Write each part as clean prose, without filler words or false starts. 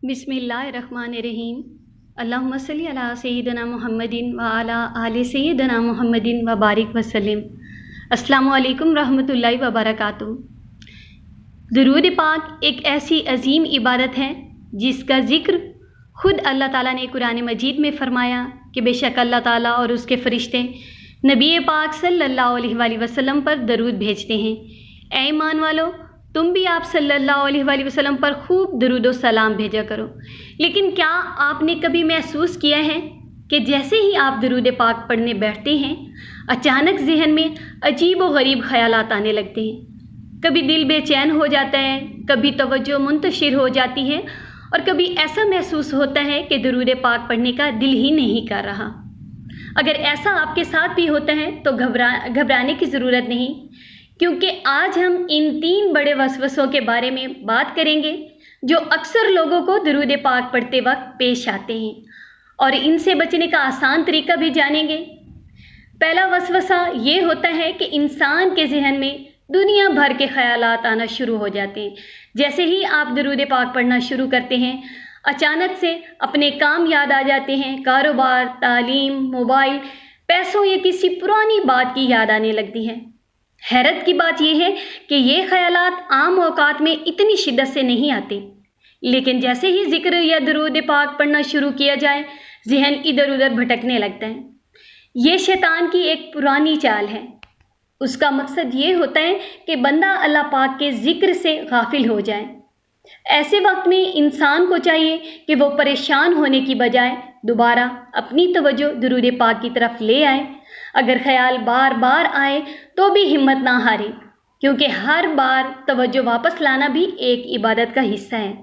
बिस्मिल्लाहिर्रहमानिर्रहीम। अल्लाहुम्मा सल्ली अला सय्यिदना मुहम्मदिन व अला आलि सय्यिदना मुहम्मदिन व बारिक वसल्लिम। अस्सलामु अलैकुम रहमतुल्लाहि व बरकातुहू। दुरूद पाक एक ऐसी अजीम इबादत है जिसका ज़िक्र खुद अल्लाह ताला ने कुरान मजीद में फ़रमाया कि बेशक अल्लाह ताला और उसके फ़रिश्ते नबी पाक सल्लल्लाहु अलैहि वसल्लम पर दरूद भेजते हैं। ऐ ईमान वालो, तुम भी आप सल्लल्लाहु अलैहि वसल्लम पर खूब दरूद व सलाम भेजा करो। लेकिन क्या आपने कभी महसूस किया है कि जैसे ही आप दरूद पाक पढ़ने बैठते हैं, अचानक जहन में अजीब व गरीब ख़यालात आने लगते हैं। कभी दिल बेचैन हो जाता है, कभी तवज्जो मुंतशिर हो जाती है और कभी ऐसा महसूस होता है कि दरूद पाक पढ़ने का दिल ही नहीं कर रहा। अगर ऐसा आपके साथ भी होता है तो घबराने की ज़रूरत नहीं, क्योंकि आज हम इन 3 बड़े वसवसों के बारे में बात करेंगे जो अक्सर लोगों को दरूद पाक पढ़ते वक्त पेश आते हैं, और इनसे बचने का आसान तरीका भी जानेंगे। पहला वसवसा ये होता है कि इंसान के जहन में दुनिया भर के ख़यालात आना शुरू हो जाते हैं। जैसे ही आप दरूद पाक पढ़ना शुरू करते हैं, अचानक से अपने काम याद आ जाते हैं, कारोबार, तालीम, मोबाइल, पैसों या किसी पुरानी बात की याद आने लगती है। हैरत की बात यह है कि ये ख़यालात आम औकात में इतनी शिद्दत से नहीं आते, लेकिन जैसे ही ज़िक्र या दरूद पाक पढ़ना शुरू किया जाए, जहन इधर उधर भटकने लगता है। ये शैतान की एक पुरानी चाल है। उसका मकसद ये होता है कि बंदा अल्लाह पाक के ज़िक्र से गाफिल हो जाए। ऐसे वक्त में इंसान को चाहिए कि वो परेशान होने की बजाय दोबारा अपनी तवज्जो दरूद पाक की तरफ ले आए। अगर ख़याल बार बार आए तो भी हिम्मत ना हारे, क्योंकि हर बार तवज्जो वापस लाना भी एक इबादत का हिस्सा है।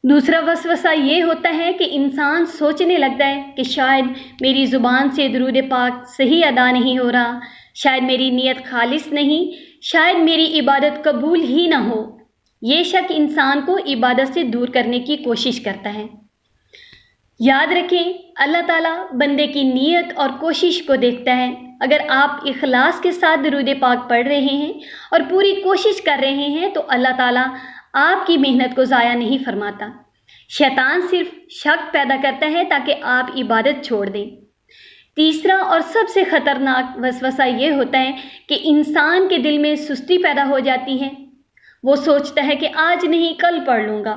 दूसरा वसवसा ये होता है कि इंसान सोचने लगता है कि शायद मेरी ज़ुबान से दरूद पाक सही अदा नहीं हो रहा, शायद मेरी नीयत खालिस नहीं, शायद मेरी इबादत कबूल ही ना हो। ये शक इंसान को इबादत से दूर करने की कोशिश करता है। याद रखें, अल्लाह ताला बंदे की नीयत और कोशिश को देखता है। अगर आप इखलास के साथ दरूद पाक पढ़ रहे हैं और पूरी कोशिश कर रहे हैं तो अल्लाह ताला आपकी मेहनत को ज़ाया नहीं फरमाता। शैतान सिर्फ शक पैदा करता है ताकि आप इबादत छोड़ दें। तीसरा और सबसे ख़तरनाक वसवसा ये होता है कि इंसान के दिल में सुस्ती पैदा हो जाती है। वो सोचता है कि आज नहीं कल पढ़ लूँगा,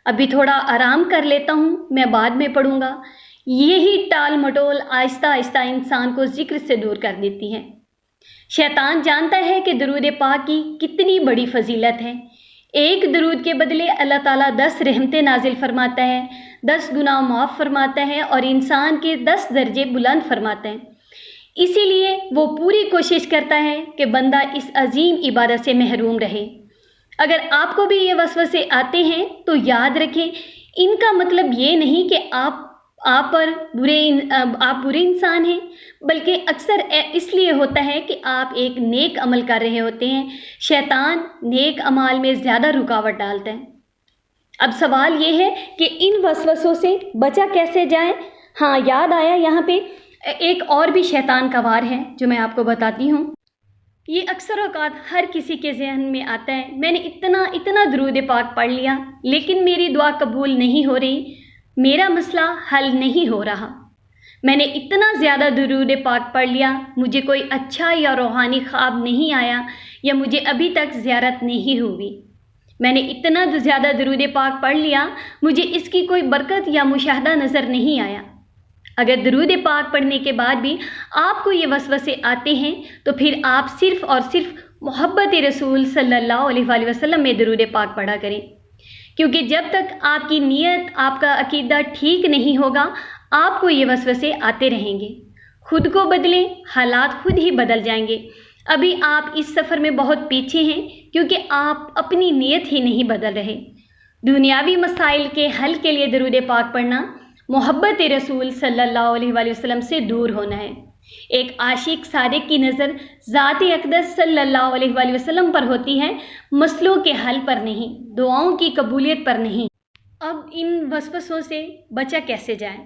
अभी थोड़ा आराम कर लेता हूँ, मैं बाद में पढ़ूँगा। यही टाल मटोल आहिस्ता आहिस्ता इंसान को ज़िक्र से दूर कर देती है। शैतान जानता है कि दरूद पाक की कितनी बड़ी फजीलत है। एक दरूद के बदले अल्लाह ताला 10 रहमतें नाजिल फरमाता है, 10 गुनाह माफ़ फरमाता है और इंसान के 10 दर्जे बुलंद फरमाता है। इसीलिए वो पूरी कोशिश करता है कि बंदा इस अजीम इबादत से महरूम रहे। अगर आपको भी ये वसवसे आते हैं तो याद रखें, इनका मतलब ये नहीं कि आप बुरे इंसान हैं, बल्कि अक्सर इसलिए होता है कि आप एक नेक अमल कर रहे होते हैं। शैतान नेक अमाल में ज़्यादा रुकावट डालता है। अब सवाल ये है कि इन वसवसों से बचा कैसे जाए। हाँ, याद आया, यहाँ पे एक और भी शैतान का वार है जो मैं आपको बताती हूँ। ये अक्सर औकात हर किसी के जहन में आता है, मैंने इतना दरूद पाक पढ़ लिया लेकिन मेरी दुआ कबूल नहीं हो रही, मेरा मसला हल नहीं हो रहा। मैंने इतना ज़्यादा दरूद पाक पढ़ लिया, मुझे कोई अच्छा या रूहानी ख्वाब नहीं आया, या मुझे अभी तक ज़ियारत नहीं हुई। मैंने इतना ज़्यादा दरूद पाक पढ़ लिया, मुझे इसकी कोई बरकत या मुशाहदा नज़र नहीं आया। अगर दरूद पाक पढ़ने के बाद भी आपको ये वसवसे आते हैं तो फिर आप सिर्फ़ और सिर्फ मोहब्बत रसूल सल्लल्लाहु अलैहि वसल्लम में दरूद पाक पढ़ा करें, क्योंकि जब तक आपकी नीयत, आपका अकीदा ठीक नहीं होगा, आपको ये वसवसे आते रहेंगे। खुद को बदलें, हालात खुद ही बदल जाएंगे। अभी आप इस सफ़र में बहुत पीछे हैं क्योंकि आप अपनी नीयत ही नहीं बदल रहे। दुनियावी मसाइल के हल के लिए दरूद पाक पढ़ना मोहब्बत रसूल सल्लल्लाहु अलैहि वसल्लम से दूर होना है। एक आशिक सादिक की नज़र ज़ात-ए अक़दस सल्लल्लाहु अलैहि वसल्लम पर होती है, मसलों के हल पर नहीं, दुआओं की कबूलियत पर नहीं। अब इन वसवसों से बचा कैसे जाए।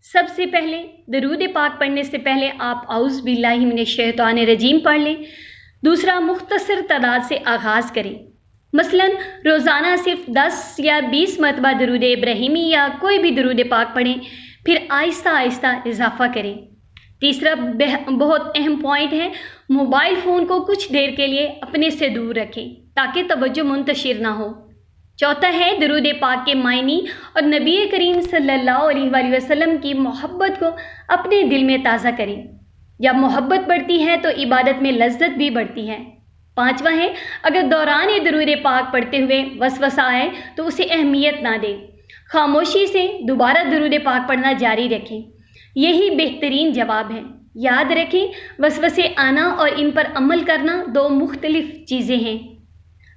सबसे पहले दरूद पाक पढ़ने से पहले आप औज़ु बिल्लाहि मिनश शैतानिर रजीम पढ़ लें। दूसरा, मुख्तसर तादाद से आगाज़ करें। مثلاً روزانہ صرف 10 یا 20 مرتبہ درود ابراہیمی یا کوئی بھی درود پاک پڑھیں، پھر آہستہ آہستہ اضافہ کریں۔ تیسرا بہت اہم پوائنٹ ہے، موبائل فون کو کچھ دیر کے لیے اپنے سے دور رکھیں تاکہ توجہ منتشر نہ ہو۔ چوتھا ہے درود پاک کے معنی اور نبی کریم صلی اللہ علیہ وآلہ وسلم کی محبت کو اپنے دل میں تازہ کریں۔ جب محبت بڑھتی ہے تو عبادت میں لذت بھی بڑھتی ہے۔ پانچواں ہے، اگر دوران درود پاک پڑھتے ہوئے وسوسہ آئے تو اسے اہمیت نہ دیں، خاموشی سے دوبارہ درود پاک پڑھنا جاری رکھیں، یہی بہترین جواب ہے۔ یاد رکھیں، وسوسے آنا اور ان پر عمل کرنا دو مختلف چیزیں ہیں۔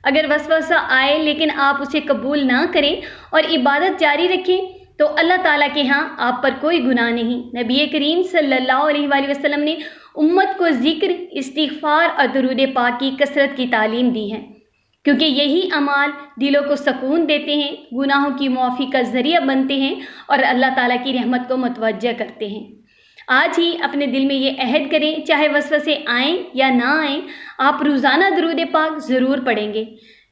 اگر وسوسہ آئے لیکن آپ اسے قبول نہ کریں اور عبادت جاری رکھیں تو اللہ تعالیٰ کے ہاں آپ پر کوئی گناہ نہیں۔ نبی کریم صلی اللہ علیہ وآلہ وسلم نے امت کو ذکر، استغفار اور درود پاک کی کثرت کی تعلیم دی ہے، کیونکہ یہی اعمال دلوں کو سکون دیتے ہیں، گناہوں کی معافی کا ذریعہ بنتے ہیں اور اللہ تعالیٰ کی رحمت کو متوجہ کرتے ہیں۔ آج ہی اپنے دل میں یہ عہد کریں، چاہے وسوسے آئیں یا نہ آئیں، آپ روزانہ درود پاک ضرور پڑھیں گے۔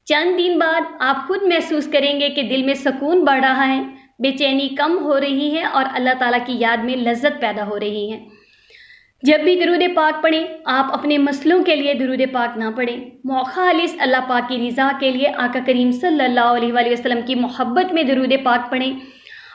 چند دن بعد آپ خود محسوس کریں گے کہ دل میں سکون بڑھ رہا ہے، بے چینی کم ہو رہی ہے اور اللہ تعالیٰ کی یاد میں لذت پیدا ہو رہی ہے۔ جب بھی درود پاک پڑھیں، آپ اپنے مسئلوں کے لیے درود پاک نہ پڑھیں، خالص اللہ پاک کی رضا کے لیے آقا کریم صلی اللہ علیہ وآلہ وسلم کی محبت میں درود پاک پڑھیں،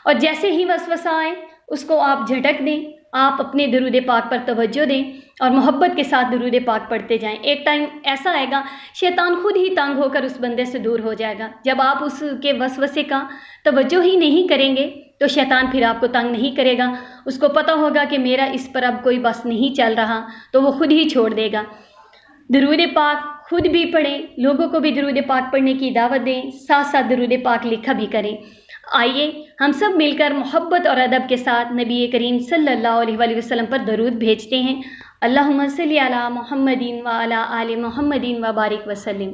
اور جیسے ہی وسوسہ آئے اس کو آپ جھٹک دیں، آپ اپنے درود پاک پر توجہ دیں اور محبت کے ساتھ درود پاک پڑھتے جائیں۔ ایک ٹائم ایسا آئے گا شیطان خود ہی تنگ ہو کر اس بندے سے دور ہو جائے گا۔ جب آپ اس کے وسوسے کا توجہ ہی نہیں کریں گے تو شیطان پھر آپ کو تنگ نہیں کرے گا، اس کو پتہ ہوگا کہ میرا اس پر اب کوئی بس نہیں چل رہا، تو وہ خود ہی چھوڑ دے گا۔ درود پاک خود بھی پڑھیں، لوگوں کو بھی درود پاک پڑھنے کی دعوت دیں، ساتھ ساتھ درود پاک لکھا بھی کریں۔ آئیے ہم سب مل کر محبت اور ادب کے ساتھ نبی کریم صلی اللہ علیہ وآلہ وسلم پر درود بھیجتے ہیں۔ اللہم صلی علی محمد وعلی آل محمد وبارک وسلم۔